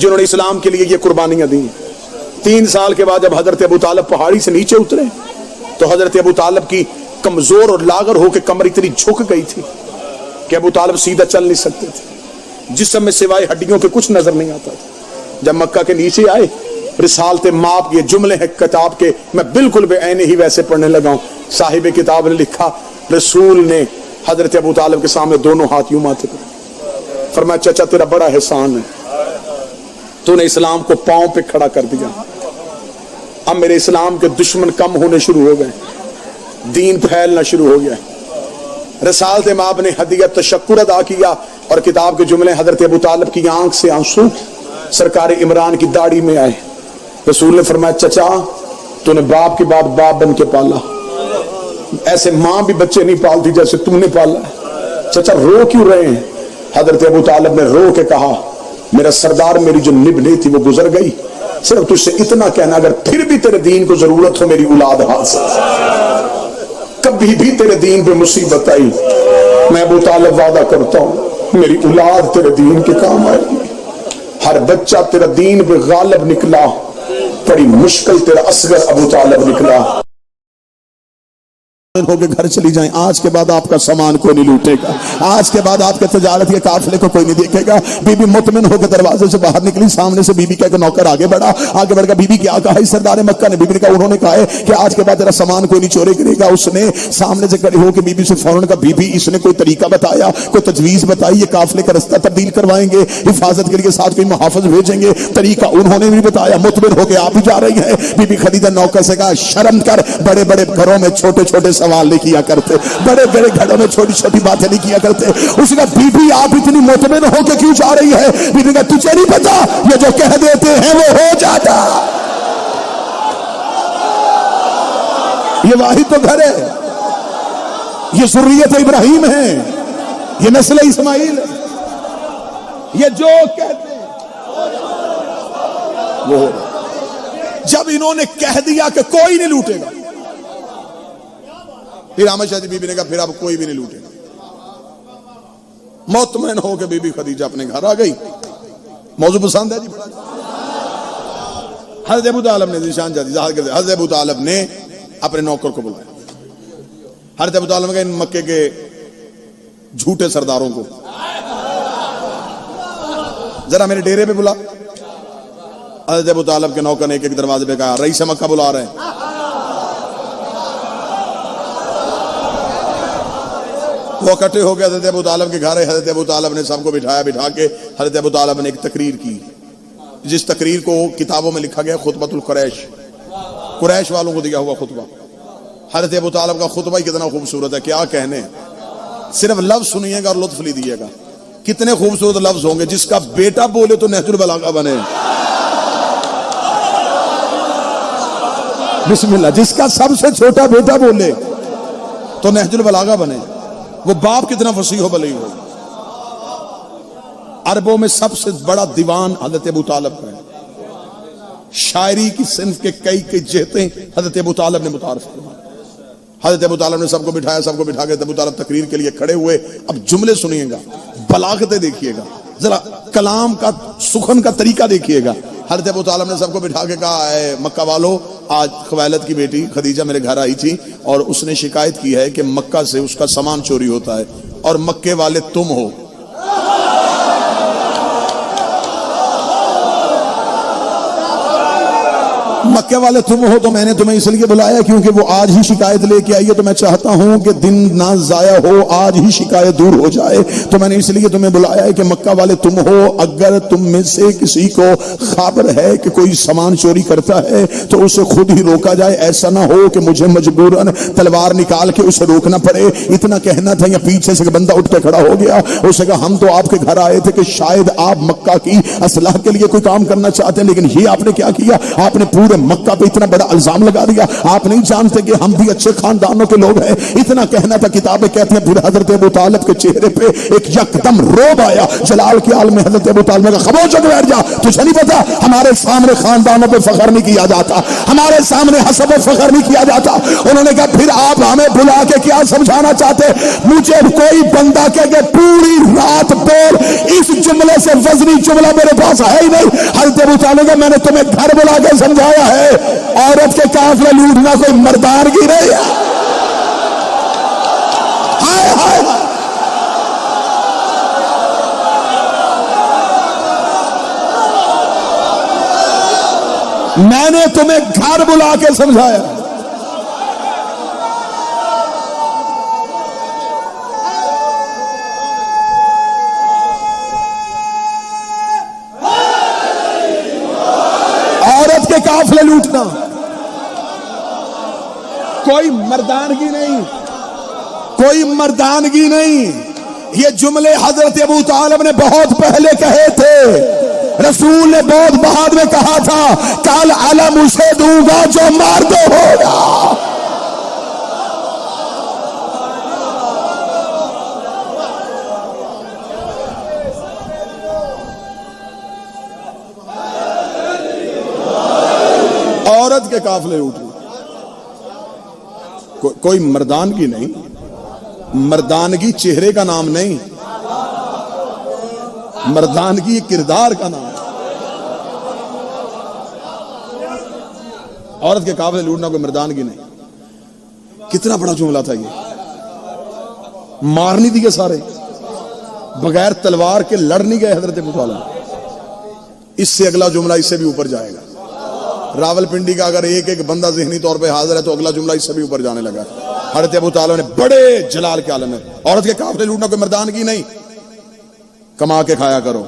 جنہوں نے اسلام کے لیے یہ قربانیاں دی. 3 سال کے بعد جب حضرت ابو طالب پہاڑی سے نیچے اترے تو حضرت ابو طالب کی کمزور اور لاغر ہو کے کمر اتنی جھک گئی تھی کہ ابو طالب سیدھا چل نہیں سکتے تھے. جسم میں سوائے ہڈیوں کے کچھ نظر نہیں آتا تھا. جب مکہ کے نیچے آئے رسالت ماب یہ جملے ہیں کتاب کے میں بالکل بے عین ہی ویسے پڑھنے لگا ہوں. صاحب کتاب نے لکھا رسول نے حضرت ابو طالب کے سامنے دونوں ہاتھ یوں ماتھے پر فرمایا چچا تیرا بڑا احسان ہے, تو نے اسلام کو پاؤں پہ کھڑا کر دیا. اب میرے اسلام کے دشمن کم ہونے شروع ہو گئے, دین پھیلنا شروع ہو گیا. رسالت ماب نے ہدیہ تشکر ادا کیا اور کتاب کے جملے حضرت ابو طالب کی آنکھ سے آنسو سرکار عمران کی داڑھی میں آئے. رسول نے فرمایا چچا تو نے باپ کی بات باپ بن کے پالا, ایسے ماں بھی بچے نہیں پالتی جیسے تم نے پالا. چچا رو کیوں رہے ہیں؟ حضرت ابو طالب نے رو کے کہا میرا سردار میری جو نبھنی تھی وہ گزر گئی, صرف تجھ سے اتنا کہنا اگر پھر بھی تیرے دین کو ضرورت ہو میری اولاد حاصل, کبھی بھی تیرے دین پہ مصیبت آئی میں ابو طالب وعدہ کرتا ہوں میری اولاد تیرے دین کے کام آئے گی. ہر بچہ تیرا دین پہ غالب نکلا, بڑی مشکل تیرا اصغر ابو طالب نکلا. ہو کے گھر چلی جائیں, آج کے بعد آپ کا سامان کوئی نہیں لوٹے گا, آج کے بعد آپ کے تجارت کے قافلے کو کوئی نہیں دیکھے گا. بی بی مطمئن ہو کے دروازے سے باہر نکلی, سامنے سے بی بی کہہ کے نوکر آگے بڑھا. آگے بڑھ کر بی بی کیا کہا سردار مکہ نے؟ بی بی نے کہا انہوں نے کہا ہے کہ آج کے بعد تیرا سامان کوئی نہیں چوری کرے گا. اس نے سامنے سے کھڑی ہو کے بی بی سے فوراً کہا بی بی اس نے کوئی طریقہ بتایا, کوئی تجویز بتائی, یہ قافلے کا رستہ تبدیل کوائیں گے, حفاظت کے لیے ساتھ کوئی محافظ بھیجیں گے, طریقہ انہوں نے بھی بتایا. مطمئن ہو کے آپ بھی جا رہی ہیں. بی بی خدیجہ نوکر سے کہا شرم کر, بڑے بڑے گھروں میں چھوٹے چھوٹے سوال نہیں کیا کرتے, بڑے بڑے گھروں میں چھوٹی چھوٹی باتیں نہیں کیا کرتے. اس نے بی بی آپ اتنی مطمئن ہو کے کیوں جا رہی ہے؟ بی بی نے کہا تجھے نہیں پتا یہ جو کہہ دیتے ہیں وہ ہو جاتا. یہ واحد تو گھر ہے, یہ ذریت ابراہیم ہے, یہ نسل اسماعیل ہے, یہ جو کہتے ہیں وہ. جب انہوں نے کہہ دیا کہ کوئی نہیں لوٹے گا, پھر Ahmad Shah G B be نے کہا پھر اب کوئی بھی نہیں لوٹے گا. مطمئن ہو کے بی بی خدیجہ اپنے گھر آ گئی. موضوع پسند ہے جی؟ حضرت ابو طالب نے نشان جاتی حضرت ابو طالب نے اپنے نوکر کو بلایا. حضرت ابو طالب نے ان مکے کے جھوٹے سرداروں کو ذرا میرے ڈیرے پہ بلا. حضرت ابو طالب کے نوکر نے ایک ایک دروازے پہ کہا رئیس مکہ بلا رہے ہیں. وہ اکٹھے ہو گئے حضرت ابو طالب کے گھر. حضرت ابو طالب نے سب کو بٹھایا, بٹھا کے حضرت ابو طالب نے ایک تقریر کی, جس تقریر کو کتابوں میں لکھا گیا خطبۃ القریش, قریش والوں کو دیا ہوا خطبہ. حضرت ابو طالب کا خطبہ ہی کتنا خوبصورت ہے, کیا کہنے. صرف لفظ سنیے گا اور لطف لیجیے گا. کتنے خوبصورت لفظ ہوں گے. جس کا بیٹا بولے تو نہج البلاغہ بنے, بسم اللہ. جس کا سب سے چھوٹا بیٹا بولے تو نہج البلاغہ بنے. وہ باپ کتنا فصیح و بلیغ ہو. عربوں میں سب سے بڑا دیوان حضرت ابو طالب کا ہے. شاعری کی صنف کے کئی جہتیں حضرت ابو طالب نے متعارف کروائی. حضرت ابو طالب نے سب کو بٹھایا, سب کو بٹھا کے ابو طالب تقریر کے لیے کھڑے ہوئے. اب جملے سنیے گا, بلاغتیں دیکھیے گا, ذرا کلام کا سخن کا طریقہ دیکھیے گا. حضرت ابو طالب نے سب کو بٹھا کے کہا اے مکہ والو, آج خویلد کی بیٹی خدیجہ میرے گھر آئی تھی اور اس نے شکایت کی ہے کہ مکہ سے اس کا سامان چوری ہوتا ہے اور مکے والے تم ہو. مکے والے تم ہو تو میں نے تمہیں اس لیے بلایا کیونکہ وہ آج ہی شکایت لے کے آئی ہے, تو میں چاہتا ہوں کہ دن نہ ضائع ہو, آج ہی شکایت دور ہو جائے. تو میں نے اس لیے تمہیں بلایا ہے کہ مکہ والے تم ہو, اگر تم میں سے کسی کو خبر ہے کہ کوئی سامان چوری کرتا ہے تو اسے خود ہی روکا جائے. ایسا نہ ہو کہ مجھے مجبوراً تلوار نکال کے اسے روکنا پڑے. اتنا کہنا تھا, یا پیچھے سے بندہ اٹھ کے کھڑا ہو گیا. اسے کہا ہم تو آپ کے گھر آئے تھے کہ شاید آپ مکہ کی اصلاح کے لیے کوئی کام کرنا چاہتے ہیں, لیکن یہ آپ نے کیا کیا, آپ نے پورے مکہ پہ اتنا بڑا الزام لگا دیا. آپ نہیں جانتے کہ ہم بھی اچھے خاندانوں کے لوگ ہیں. اتنا کہنا تھا. کتابیں کہتے ہیں پھر حضرت ابو طالب کے چہرے پہ ایک یکدم روب آیا. جلال کے عالم میں حضرت ابو طالب نے کہا خاموش ہو کے بیٹھ جا, تجھے نہیں پتا ہمارے سامنے خاندانوں پہ فخر نہیں کیا جاتا, ہمارے سامنے حسب و فخر نہیں کیا جاتا. انہوں نے کہا پھر آپ ہمیں بلا کے کیا سمجھانا چاہتے؟ مجھے کوئی بندہ کہ پوری رات بول اس جملے سے وزنی جملہ میرے پاس ہے ہی نہیں. حضرت ابو طالب نے میں نے تمہیں گھر بلا کے سمجھایا ہے, عورت کے قافلے لوٹنا کوئی مردانگی نہیں ہے. ہائے ہائے, میں نے تمہیں گھر بلا کے سمجھایا. عورت کے قافلے لوٹنا کوئی مردانگی نہیں, کوئی مردانگی نہیں. یہ جملے حضرت ابو طالب نے بہت پہلے کہے تھے. رسول نے بہت بعد میں کہا تھا کل علم اسے دوں گا جو مرد ہوگا. عورت کے قافلے اٹھے, کوئی مردانگی نہیں. مردانگی چہرے کا نام نہیں, مردانگی کردار کا نام. عورت کے قافلے لوٹنا کوئی مردانگی نہیں. کتنا بڑا جملہ تھا یہ. مار نہیں دیے سارے, بغیر تلوار کے لڑ نہیں گئے حضرت ابو طالب. اس سے اگلا جملہ اس سے بھی اوپر جائے گا. راول پنڈی کا اگر ایک ایک بندہ ذہنی طور پہ حاضر ہے تو اگلا جملہ اس سے بھی اوپر جانے لگا. حضرت ابو طالب نے بڑے جلال کے عالم میں عورت کے قافلے لوٹنا کوئی مردانگی نہیں, کما کے کھایا کرو.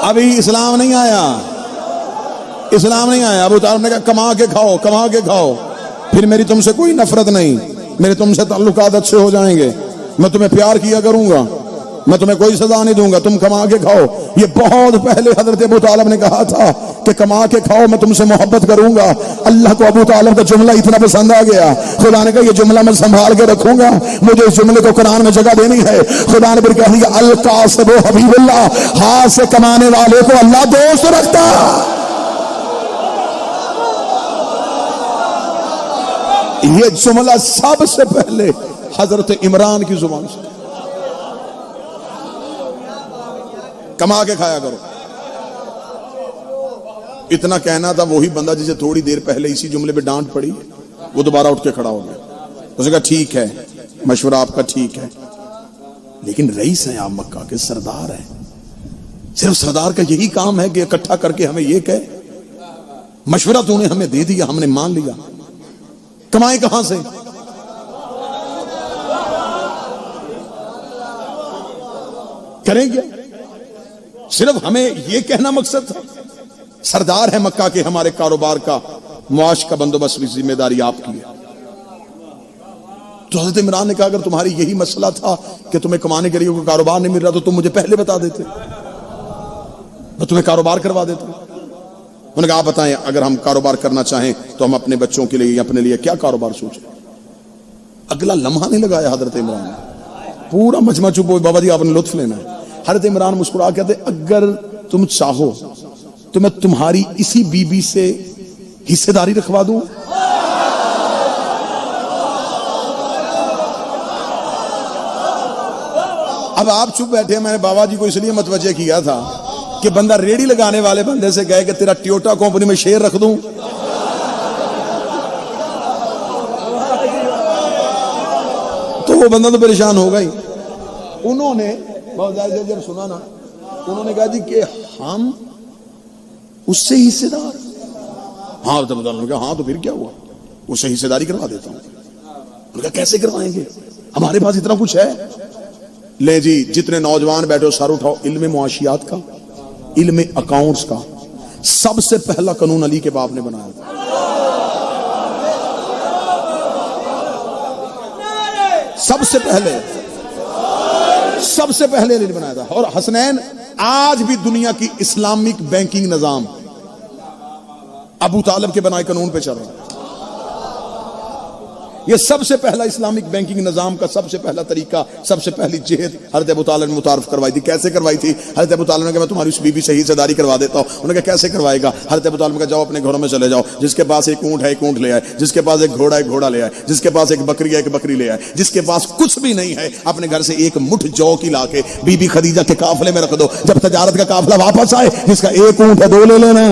ابھی اسلام نہیں آیا, اسلام نہیں آیا. ابو طالب نے کہا کما کے کھاؤ, کما کے کھاؤ, پھر میری تم سے کوئی نفرت نہیں, میرے تم سے تعلقات اچھے ہو جائیں گے, میں تمہیں پیار کیا کروں گا, میں تمہیں کوئی سزا نہیں دوں گا, تم کما کے کھاؤ. یہ بہت پہلے حضرت ابو طالب نے کہا تھا کہ کما کے کھاؤ, میں تم سے محبت کروں گا. اللہ کو ابو طالب کا جملہ اتنا پسند آ گیا, خدا نے کہا یہ جملہ میں سنبھال کے رکھوں گا, مجھے اس جملے کو قرآن میں جگہ دینی ہے. خدا نے پھر کہا دیا القاسب حبیب اللہ, ہاتھ سے کمانے والے کو اللہ دوست رکھتا. یہ جملہ سب سے پہلے حضرت عمران کی زبان سے, کما کے کھایا کرو. اتنا کہنا تھا. وہی بندہ جسے تھوڑی دیر پہلے اسی جملے پہ ڈانٹ پڑی, وہ دوبارہ اٹھ کے کھڑا ہو گیا. اس نے کہا ٹھیک ہے, مشورہ آپ کا ٹھیک ہے, لیکن رئیس ہیں آپ مکہ کے, سردار ہیں. صرف سردار کا یہی کام ہے کہ اکٹھا کر کے ہمیں یہ کہے مشورہ تو نے ہمیں دے دیا, ہم نے مان لیا, کمائیں کہاں سے؟ کریں گے. صرف ہمیں یہ کہنا مقصد تھا. سردار ہے مکہ کے, ہمارے کاروبار کا معاش کا بندوبست بھی ذمہ داری آپ کی ہے. تو حضرت عمران نے کہا اگر تمہاری یہی مسئلہ تھا کہ تمہیں کمانے کے لیے کوئی کاروبار نہیں مل رہا تو تم مجھے پہلے بتا دیتے, میں تمہیں کاروبار کروا دیتا. انہوں نے کہا آپ بتائیں اگر ہم کاروبار کرنا چاہیں تو ہم اپنے بچوں کے لیے اپنے لیے کیا کاروبار سوچیں. اگلا لمحہ نہیں لگایا حضرت عمران نے, پورا مجمع چپ ہو. بابا جی آپ نے لطف لینا ہے. حضرت عمران مسکرا کہتے اگر تم چاہو تو میں تمہاری اسی بی بی سے حصے داری رکھوا دوں. اب آپ چپ بیٹھے. میں نے بابا جی کو اس لیے متوجہ کیا تھا کہ بندہ ریڑی لگانے والے بندے سے کہے کہ تیرا ٹیوٹا کمپنی میں شیئر رکھ دوں, تو وہ بندہ تو پریشان ہوگا ہی. انہوں نے جب سنا نا, انہوں نے کہا جی کہ ہم اس سے حصے دار. ہاں تو پھر کیا ہوا, اس سے حصے داری کروا دیتا ہوں. انہوں نے کہا کیسے کروائیں گے, ہمارے پاس اتنا کچھ ہے. لے جی جتنے نوجوان بیٹھو سر اٹھاؤ. علم معاشیات کا, علم اکاؤنٹس کا سب سے پہلا قانون علی کے باپ نے بنایا تھا. سب سے پہلے سب سے پہلے علی نے بنایا تھا. اور حسنین آج بھی دنیا کی اسلامک بینکنگ نظام ابو طالب کے بنائے قانون پہ چل رہا ہے. یہ سب سے پہلا اسلامک بینکنگ نظام کا سب سے پہلا طریقہ, سب سے پہلی جہد حضرت ابو طالب نے متعارف کروائی تھی. کیسے کروائی تھی؟ حضرت ابو طالب نے کہا میں تمہاری اس بی بی سے حصہ داری کروا دیتا ہوں. انہوں نے کہا کیسے کروائے گا؟ حضرت ابو طالب نے کہا جاؤ اپنے گھروں میں چلے جاؤ, جس کے پاس ایک اونٹ ہے ایک اونٹ لے آئے, جس کے پاس ایک گھوڑا ہے ایک گھوڑا لے آئے, جس کے پاس ایک بکری ہے ایک بکری لے آئے, جس کے پاس کچھ بھی نہیں ہے اپنے گھر سے ایک مٹھ جو کی لا کے بی بی خدیجہ کے قافلے میں رکھ دو. جب تجارت کا قافلہ واپس آئے, جس کا ایک اونٹ ہے دو لے لینا,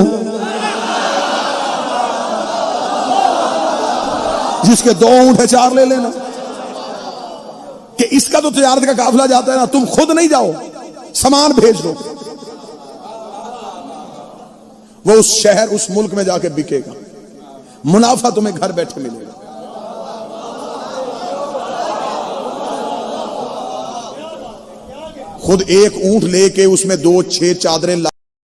جس کے دو اونٹ ہے چار لے لینا. کہ اس کا تو تجارت کا قافلہ جاتا ہے نا, تم خود نہیں جاؤ, سامان بھیج دو, وہ اس شہر اس ملک میں جا کے بکے گا, منافع تمہیں گھر بیٹھے ملے گا. خود ایک اونٹ لے کے اس میں 2-6 چادریں